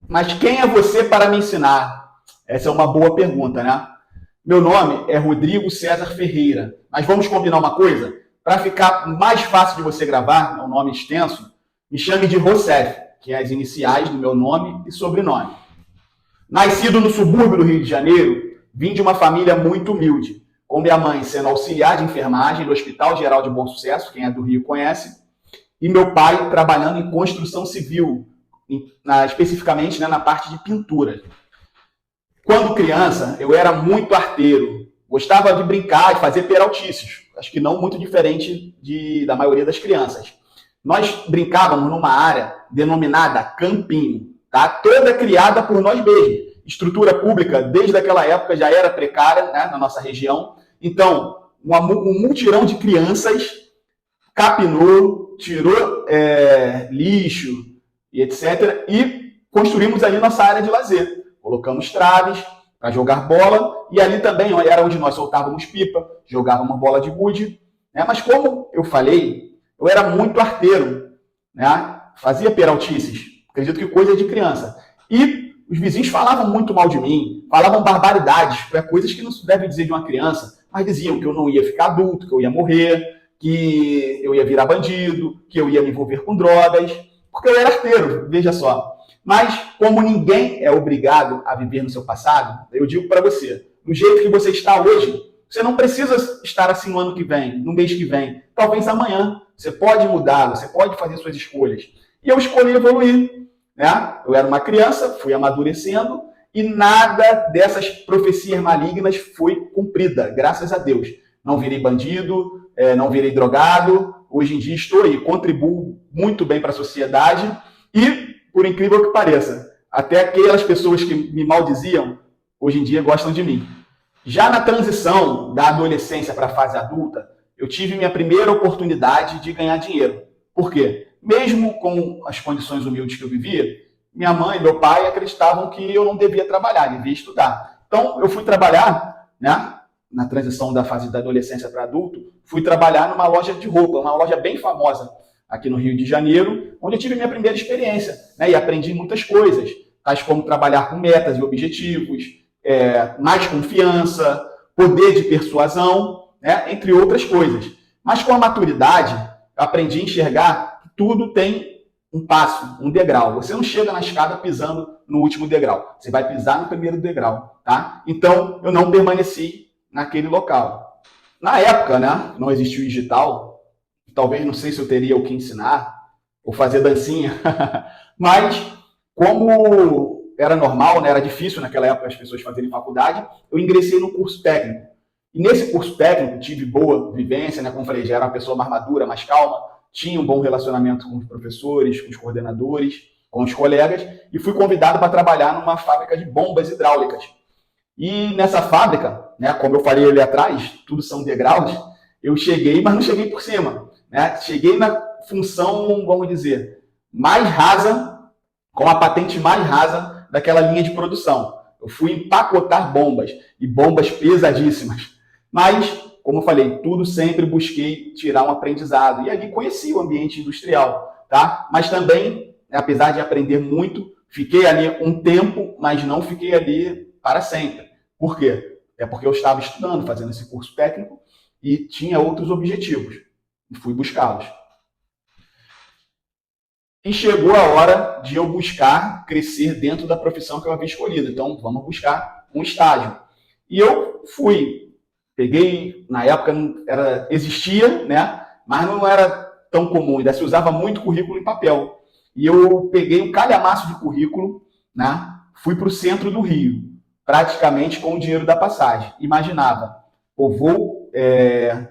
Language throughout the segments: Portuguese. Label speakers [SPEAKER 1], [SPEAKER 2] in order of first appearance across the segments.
[SPEAKER 1] Mas quem é você para me ensinar? Essa é uma boa pergunta, né? Meu nome é Rodrigo César Ferreira. Mas vamos combinar uma coisa? Para ficar mais fácil de você gravar, é um nome extenso, me chame de Rossef, que é as iniciais do meu nome e sobrenome. Nascido no subúrbio do Rio de Janeiro, vim de uma família muito humilde, com minha mãe sendo auxiliar de enfermagem do Hospital Geral de Bom Sucesso, quem é do Rio conhece, e meu pai trabalhando em construção civil, especificamente, né, na parte de pintura. Quando criança, eu era muito arteiro, gostava de brincar e fazer peraltices, acho que não muito diferente da maioria das crianças. Nós brincávamos numa área denominada campinho, tá? Toda criada por nós mesmos. Estrutura pública, desde aquela época, já era precária, né, na nossa região. Então, um mutirão de crianças capinou, tirou lixo e etc. E construímos ali nossa área de lazer. Colocamos traves para jogar bola e ali também era onde nós soltávamos pipa, jogávamos bola de gude. Né? Mas como eu falei, eu era muito arteiro, né? Fazia peraltices, acredito que coisa de criança. E os vizinhos falavam muito mal de mim, falavam barbaridades, coisas que não se deve dizer de uma criança, mas diziam que eu não ia ficar adulto, que eu ia morrer, que eu ia virar bandido, que eu ia me envolver com drogas, porque eu era arteiro, veja só. Mas, como ninguém é obrigado a viver no seu passado, eu digo para você, do jeito que você está hoje, você não precisa estar assim no ano que vem, no mês que vem, talvez amanhã. Você pode mudar, você pode fazer suas escolhas. E eu escolhi evoluir. Né? Eu era uma criança, fui amadurecendo e nada dessas profecias malignas foi cumprida, graças a Deus. Não virei bandido, não virei drogado, hoje em dia estou aí, contribuo muito bem para a sociedade e, por incrível que pareça, até aquelas pessoas que me maldiziam, hoje em dia gostam de mim. Já na transição da adolescência para a fase adulta, eu tive minha primeira oportunidade de ganhar dinheiro. Por quê? Mesmo com as condições humildes que eu vivia, minha mãe e meu pai acreditavam que eu não devia trabalhar, devia estudar. Então, eu fui trabalhar, né, na transição da fase da adolescência para adulto, fui trabalhar numa loja de roupa, uma loja bem famosa aqui no Rio de Janeiro, onde eu tive minha primeira experiência, né, e aprendi muitas coisas, tais como trabalhar com metas e objetivos, mais confiança, poder de persuasão, né, entre outras coisas. Mas com a maturidade, eu aprendi a enxergar que tudo tem um passo, um degrau. Você não chega na escada pisando no último degrau. Você vai pisar no primeiro degrau, tá? Então, eu não permaneci naquele local. Na época, né, não existia o digital. Talvez, não sei se eu teria o que ensinar ou fazer dancinha. Mas, como era normal, né, era difícil naquela época as pessoas fazerem faculdade, eu ingressei no curso técnico. E nesse curso técnico tive boa vivência, né? Como falei, já era uma pessoa mais madura, mais calma, tinha um bom relacionamento com os professores, com os coordenadores, com os colegas, e fui convidado para trabalhar numa fábrica de bombas hidráulicas. E nessa fábrica, né, como eu falei ali atrás, tudo são degraus, eu cheguei, mas não cheguei por cima. Né? Cheguei na função, vamos dizer, mais rasa, com a patente mais rasa daquela linha de produção. Eu fui empacotar bombas, e bombas pesadíssimas. Mas, como eu falei, tudo sempre busquei tirar um aprendizado. E ali conheci o ambiente industrial, tá? Mas também, apesar de aprender muito, fiquei ali um tempo, mas não fiquei ali para sempre. Por quê? É porque eu estava estudando, fazendo esse curso técnico e tinha outros objetivos. E fui buscá-los. E chegou a hora de eu buscar crescer dentro da profissão que eu havia escolhido. Então, vamos buscar um estágio. E eu fui. Peguei, na época existia, né? Mas não era tão comum, ainda se usava muito currículo em papel. E eu peguei um calhamaço de currículo, né? Fui para o centro do Rio, praticamente com o dinheiro da passagem. Imaginava, eu vou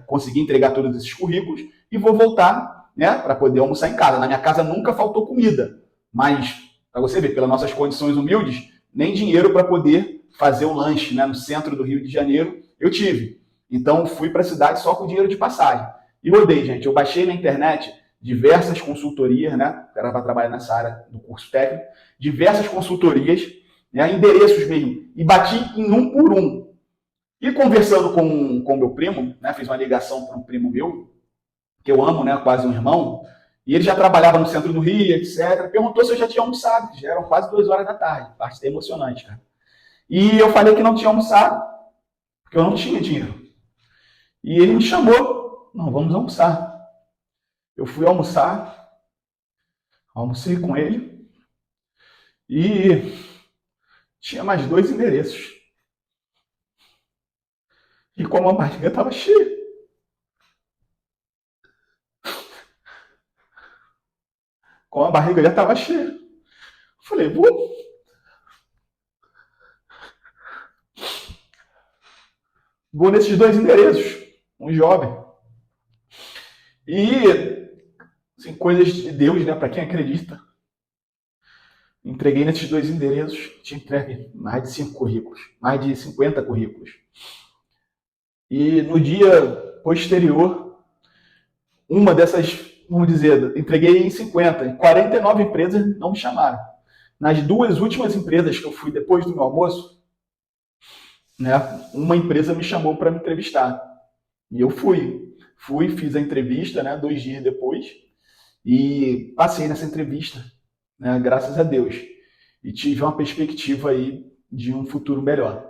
[SPEAKER 1] conseguir entregar todos esses currículos e vou voltar, né, para poder almoçar em casa. Na minha casa nunca faltou comida, mas, para você ver, pelas nossas condições humildes, nem dinheiro para poder fazer um lanche, né, no centro do Rio de Janeiro eu tive. Então, fui para a cidade só com dinheiro de passagem. E rodei, gente. Eu baixei na internet diversas consultorias, né? Era para trabalhar nessa área do curso técnico. Diversas consultorias, né, endereços mesmo. E bati em um por um. E conversando com meu primo, né, fiz uma ligação para um primo meu, que eu amo, né, quase um irmão, E ele já trabalhava no centro do Rio, etc. Perguntou se eu já tinha almoçado, que já eram quase 2 horas da tarde. Parte até emocionante, cara. E eu falei que não tinha almoçado, porque eu não tinha dinheiro. E ele me chamou. Não, vamos almoçar. Eu fui almoçar, almocei com ele e tinha mais 2 endereços. E como a barriga estava cheia, como a barriga já estava cheia, eu falei, vou nesses 2 endereços. Um jovem. E, assim, coisas de Deus, né? Para quem acredita. Entreguei nesses 2 endereços, tinha entregue mais de 5 currículos, mais de 50 currículos. E no dia posterior, uma dessas, vamos dizer, entreguei em 50, 49 empresas não me chamaram. Nas 2 últimas empresas que eu fui depois do meu almoço, né, uma empresa me chamou para me entrevistar. E eu fui, fiz a entrevista, né, 2 dias depois, e passei nessa entrevista, né, graças a Deus. E tive uma perspectiva aí de um futuro melhor.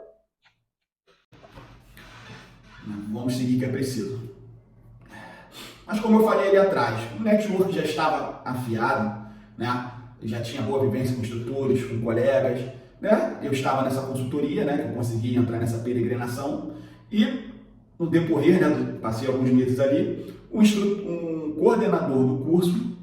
[SPEAKER 1] Vamos seguir que é preciso. Mas como eu falei ali atrás, o network já estava afiado, né? Eu já tinha boa vivência com instrutores, com colegas, né? Eu estava nessa consultoria, né? Que eu consegui entrar nessa peregrinação e no decorrer, né? Passei alguns meses ali, um coordenador do curso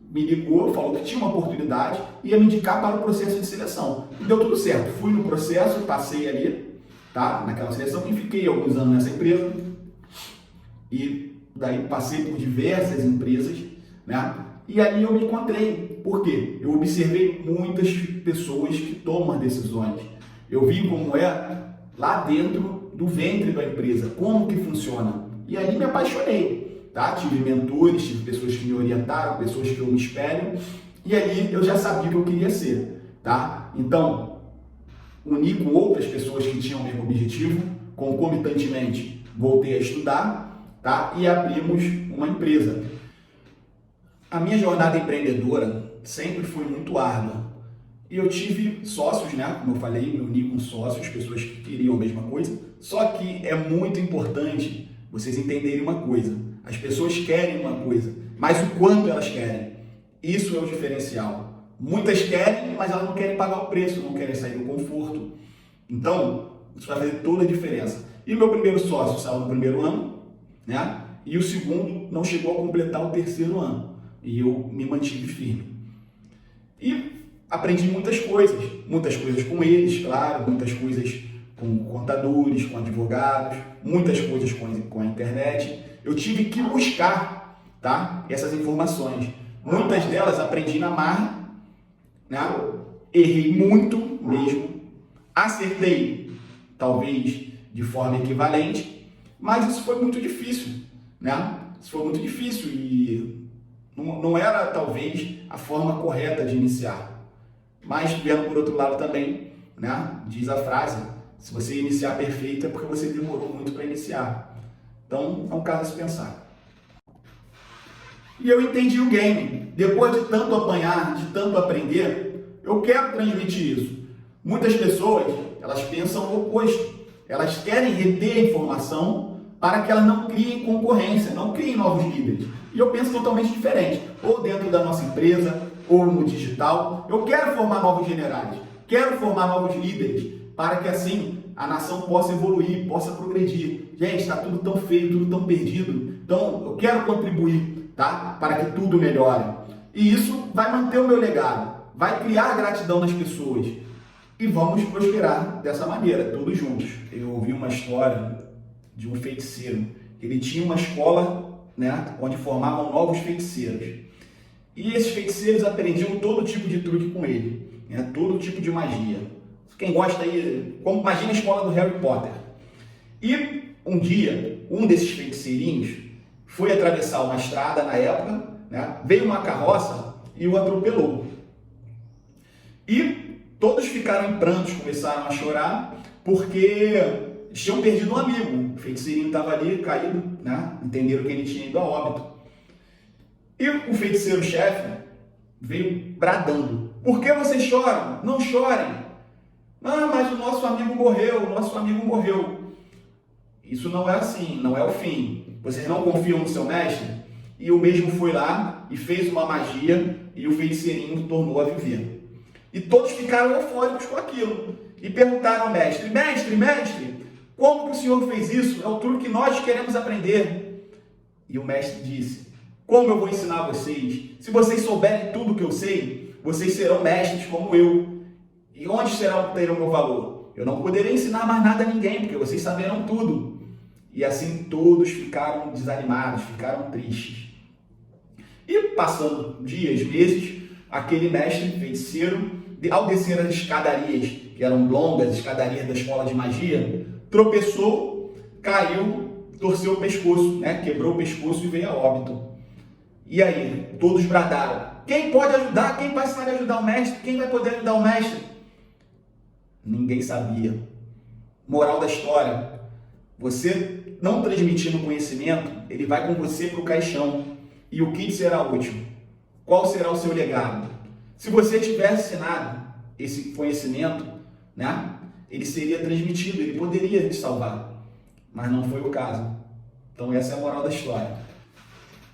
[SPEAKER 1] me ligou, falou que tinha uma oportunidade e ia me indicar para o processo de seleção. E deu tudo certo. Fui no processo, passei ali, tá? Naquela seleção e fiquei alguns anos nessa empresa. E daí passei por diversas empresas, né? E ali eu me encontrei. Por quê? Eu observei muitas pessoas que tomam decisões. Eu vi como é lá dentro do ventre da empresa, como que funciona. E ali me apaixonei, tá? Tive mentores, tive pessoas que me orientaram, pessoas que eu me espelho. E ali eu já sabia o que eu queria ser, tá? Então, uni com outras pessoas que tinham o mesmo objetivo, concomitantemente voltei a estudar, tá? E abrimos uma empresa. A minha jornada empreendedora sempre foi muito árdua. E eu tive sócios, né? Como eu falei, me uni com sócios, pessoas que queriam a mesma coisa. Só que é muito importante vocês entenderem uma coisa. As pessoas querem uma coisa, mas o quanto elas querem. Isso é o diferencial. Muitas querem, mas elas não querem pagar o preço, não querem sair do conforto. Então, isso vai fazer toda a diferença. E o meu primeiro sócio saiu no primeiro ano, né? E o segundo não chegou a completar o terceiro ano. E eu me mantive firme. E aprendi muitas coisas com eles, claro, muitas coisas com contadores, com advogados, muitas coisas com a internet. Eu tive que buscar, tá, essas informações. Muitas delas aprendi na marra, né? Errei muito mesmo, acertei talvez de forma equivalente, mas isso foi muito difícil, né? Isso foi muito difícil e não era talvez a forma correta de iniciar. Mas vendo por outro lado também, né? Diz a frase, se você iniciar perfeito é porque você demorou muito para iniciar. Então é um caso a se pensar. E eu entendi o game. Depois de tanto apanhar, de tanto aprender, eu quero transmitir isso. Muitas pessoas, elas pensam o oposto. Elas querem reter a informação para que elas não criem concorrência, não criem novos líderes. E eu penso totalmente diferente. Ou dentro da nossa empresa, ou no digital. Eu quero formar novos generais, quero formar novos líderes, para que assim a nação possa evoluir, possa progredir. Gente, está tudo tão feio, tudo tão perdido. Então, eu quero contribuir, tá? Para que tudo melhore. E isso vai manter o meu legado, vai criar gratidão nas pessoas. E vamos prosperar dessa maneira, todos juntos. Eu ouvi uma história de um feiticeiro. Ele tinha uma escola, né, onde formavam novos feiticeiros. E esses feiticeiros aprendiam todo tipo de truque com ele, né, todo tipo de magia. Quem gosta aí, como imagina a escola do Harry Potter. E um dia, um desses feiticeirinhos foi atravessar uma estrada na época, né, veio uma carroça e o atropelou. E todos ficaram em prantos, começaram a chorar, porque tinham perdido um amigo. O feiticeirinho estava ali, caído, né? Entenderam que ele tinha ido a óbito. E o feiticeiro-chefe veio bradando: por que vocês choram? Não chorem. Ah, mas o nosso amigo morreu, o nosso amigo morreu. Isso não é assim, não é o fim. Vocês não confiam no seu mestre? E o mesmo foi lá e fez uma magia e o feiticeirinho tornou a viver. E todos ficaram eufóricos com aquilo. E perguntaram ao mestre: mestre, como que o senhor fez isso? É o truque que nós queremos aprender. E o mestre disse: como eu vou ensinar vocês? Se vocês souberem tudo o que eu sei, vocês serão mestres como eu. E onde terá o meu valor? Eu não poderei ensinar mais nada a ninguém, porque vocês saberão tudo. E assim todos ficaram desanimados, ficaram tristes. E passando dias, meses, aquele mestre feiticeiro, ao descer as escadarias, que eram longas, escadarias da escola de magia, tropeçou, caiu, torceu o pescoço, quebrou o pescoço e veio a óbito. E aí, todos bradaram: quem pode ajudar? Quem vai saber ajudar o mestre? Quem vai poder ajudar o mestre? Ninguém sabia. Moral da história: você não transmitindo conhecimento, ele vai com você para o caixão. E o que será útil? Qual será o seu legado? Se você tivesse ensinado esse conhecimento, ele seria transmitido, ele poderia te salvar. Mas não foi o caso. Então essa é a moral da história.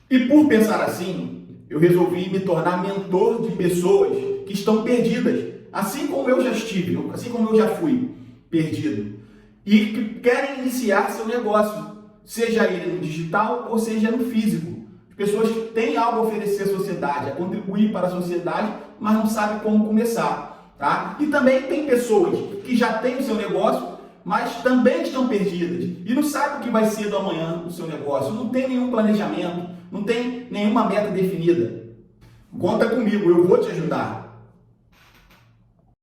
[SPEAKER 1] E por pensar assim, eu resolvi me tornar mentor de pessoas que estão perdidas, assim como eu já estive, assim como eu já fui perdido, e que querem iniciar seu negócio, seja ele no digital ou seja no físico. Pessoas que têm algo a oferecer à sociedade, a contribuir para a sociedade, mas não sabem como começar. Tá? E também tem pessoas que já têm o seu negócio, mas também estão perdidas e não sabem o que vai ser do amanhã o seu negócio, não tem nenhum planejamento, não tem nenhuma meta definida. Conta comigo, eu vou te ajudar.